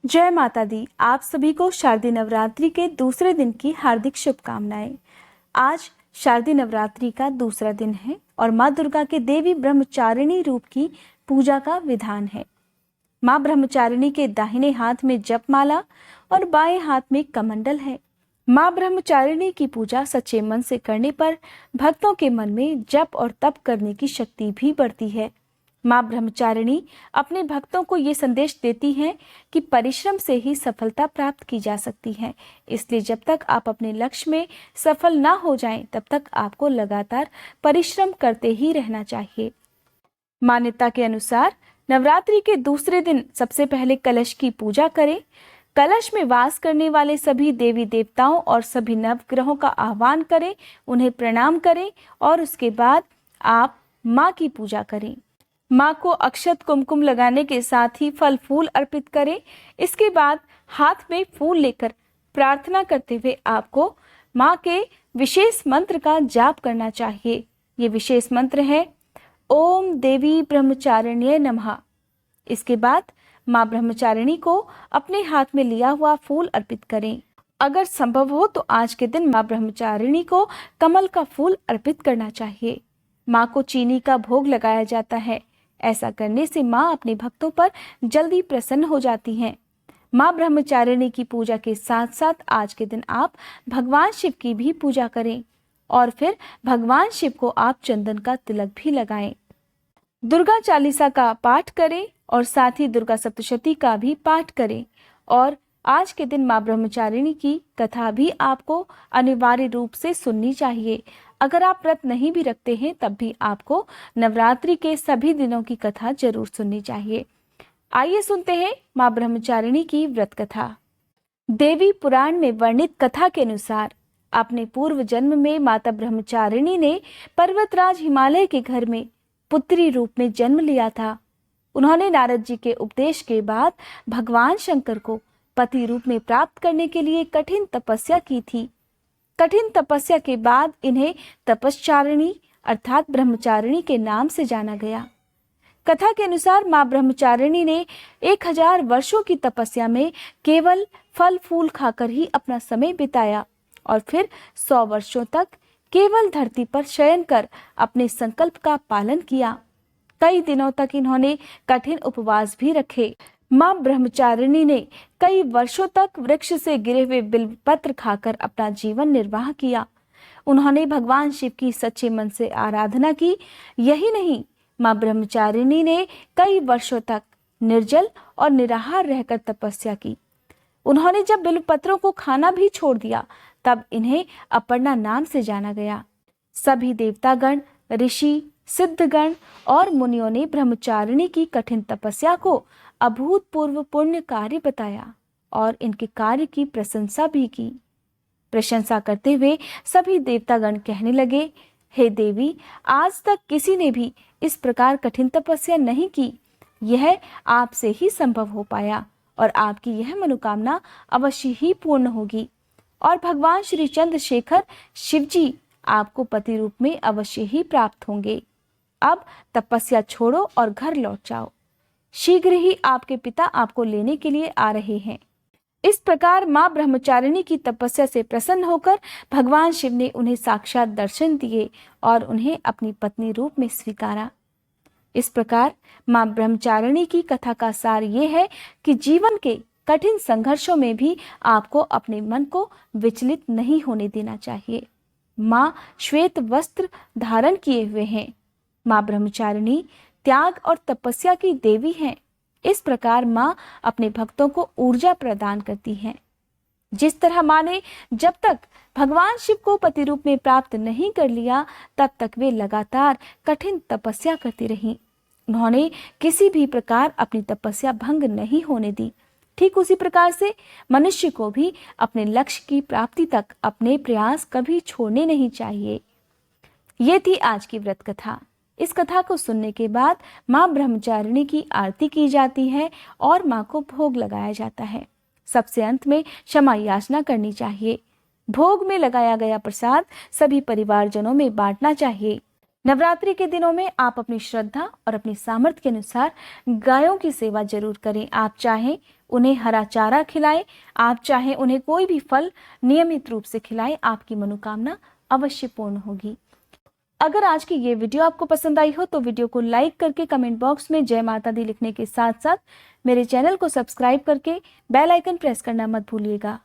जय माता दी। आप सभी को शारदीय नवरात्रि के दूसरे दिन की हार्दिक शुभकामनाएं। आज शारदीय नवरात्रि का दूसरा दिन है और माँ दुर्गा के देवी ब्रह्मचारिणी रूप की पूजा का विधान है। माँ ब्रह्मचारिणी के दाहिने हाथ में जपमाला और बाएं हाथ में कमंडल है। माँ ब्रह्मचारिणी की पूजा सच्चे मन से करने पर भक्तों के मन में जप और तप करने की शक्ति भी बढ़ती है। माँ ब्रह्मचारिणी अपने भक्तों को ये संदेश देती हैं कि परिश्रम से ही सफलता प्राप्त की जा सकती है। इसलिए जब तक आप अपने लक्ष्य में सफल ना हो जाएं, तब तक आपको लगातार परिश्रम करते ही रहना चाहिए। मान्यता के अनुसार नवरात्रि के दूसरे दिन सबसे पहले कलश की पूजा करें। कलश में वास करने वाले सभी देवी देवताओं और सभी नवग्रहों का आह्वान करें, उन्हें प्रणाम करें और उसके बाद आप माँ की पूजा करें। माँ को अक्षत कुमकुम लगाने के साथ ही फल फूल अर्पित करें। इसके बाद हाथ में फूल लेकर प्रार्थना करते हुए आपको माँ के विशेष मंत्र का जाप करना चाहिए। ये विशेष मंत्र है ओम देवी ब्रह्मचारिण्ये नमः। इसके बाद माँ ब्रह्मचारिणी को अपने हाथ में लिया हुआ फूल अर्पित करें। अगर संभव हो तो आज के दिन माँ ब्रह्मचारिणी को कमल का फूल अर्पित करना चाहिए। माँ को चीनी का भोग लगाया जाता है। ऐसा करने से माँ अपने भक्तों पर जल्दी प्रसन्न हो जाती हैं। माँ ब्रह्मचारिणी की पूजा के साथ साथ आज के दिन आप भगवान शिव की भी पूजा करें और फिर भगवान शिव को आप चंदन का तिलक भी लगाएं। दुर्गा चालीसा का पाठ करें और साथ ही दुर्गा सप्तशती का भी पाठ करें। और आज के दिन माँ ब्रह्मचारिणी की कथा भी आपको अनिवार्य रूप से सुननी चाहिए। अगर आप व्रत नहीं भी रखते हैं तब भी आपको नवरात्रि के सभी दिनों की कथा जरूर सुननी चाहिए। आइए सुनते हैं माँ ब्रह्मचारिणी की व्रत कथा। देवी पुराण में वर्णित कथा के अनुसार अपने पूर्व जन्म में माता ब्रह्मचारिणी ने पर्वतराज हिमालय के घर में पुत्री रूप में जन्म लिया था। उन्होंने नारद जी के उपदेश के बाद भगवान शंकर को पति रूप में प्राप्त करने के लिए कठिन तपस्या की थी। कठिन तपस्या के बाद इन्हें तपश्चारिणी अर्थात ब्रह्मचारिणी के नाम से जाना गया। कथा के अनुसार माँ ब्रह्मचारिणी ने 1000 वर्षों की तपस्या में केवल फल फूल खाकर ही अपना समय बिताया और फिर 100 वर्षों तक केवल धरती पर शयन कर अपने संकल्प का पालन किया। कई दिनों तक इन्होंने कठिन उपवास भी रखे। माँ ब्रह्मचारिणी ने कई वर्षों तक वृक्ष से गिरे हुए बिल्वपत्र खाकर अपना जीवन निर्वाह किया। उन्होंने भगवान शिव की सच्चे मन से आराधना की। यही नहीं, माँ ब्रह्मचारिणी ने कई वर्षों तक निर्जल और निराहार रहकर तपस्या की। उन्होंने जब बिल्वपत्रों को खाना भी छोड़ दिया तब इन्हें अपर्णा नाम से जाना गया। सभी देवतागण, ऋषि, सिद्धगण और मुनियों ने ब्रह्मचारिणी की कठिन तपस्या को अभूतपूर्व पुण्य कार्य बताया और इनके कार्य की प्रशंसा भी की। प्रशंसा करते हुए सभी देवतागण कहने लगे, हे देवी, आज तक किसी ने भी इस प्रकार कठिन तपस्या नहीं की। यह आपसे ही संभव हो पाया और आपकी यह मनोकामना अवश्य ही पूर्ण होगी और भगवान श्री चंद्रशेखर शिवजी आपको पति रूप में अवश्य ही प्राप्त होंगे। अब तपस्या छोड़ो और घर लौट जाओ। शीघ्र ही आपके पिता आपको लेने के लिए आ रहे हैं। इस प्रकार माँ ब्रह्मचारिणी की तपस्या से प्रसन्न होकर भगवान शिव ने उन्हें साक्षात दर्शन दिए और उन्हें अपनी पत्नी रूप में स्वीकारा। इस प्रकार माँ ब्रह्मचारिणी की कथा का सार ये है कि जीवन के कठिन संघर्षों में भी आपको अपने मन को विचलित नहीं होने देना चाहिए। माँ श्वेत वस्त्र धारण किए हुए हैं। माँ ब्रह्मचारिणी त्याग और तपस्या की देवी हैं। इस प्रकार माँ अपने भक्तों को ऊर्जा प्रदान करती हैं। जिस तरह माँ ने जब तक भगवान शिव को पति रूप में प्राप्त नहीं कर लिया तब तक वे लगातार कठिन तपस्या करती रहीं। उन्होंने किसी भी प्रकार अपनी तपस्या भंग नहीं होने दी। ठीक उसी प्रकार से मनुष्य को भी अपने लक्ष्य की प्राप्ति तक अपने प्रयास कभी छोड़ने नहीं चाहिए। ये थी आज की व्रत कथा। इस कथा को सुनने के बाद माँ ब्रह्मचारिणी की आरती की जाती है और माँ को भोग लगाया जाता है। सबसे अंत में क्षमा याचना करनी चाहिए। भोग में लगाया गया प्रसाद सभी परिवारजनों में बांटना चाहिए। नवरात्रि के दिनों में आप अपनी श्रद्धा और अपनी सामर्थ्य के अनुसार गायों की सेवा जरूर करें। आप चाहें उन्हें हरा चारा खिलाएं, आप चाहें उन्हें कोई भी फल नियमित रूप से खिलाएं, आपकी मनोकामना अवश्य पूर्ण होगी। अगर आज की ये वीडियो आपको पसंद आई हो तो वीडियो को लाइक करके कमेंट बॉक्स में जय माता दी लिखने के साथ साथ मेरे चैनल को सब्सक्राइब करके बेल आइकन प्रेस करना मत भूलिएगा।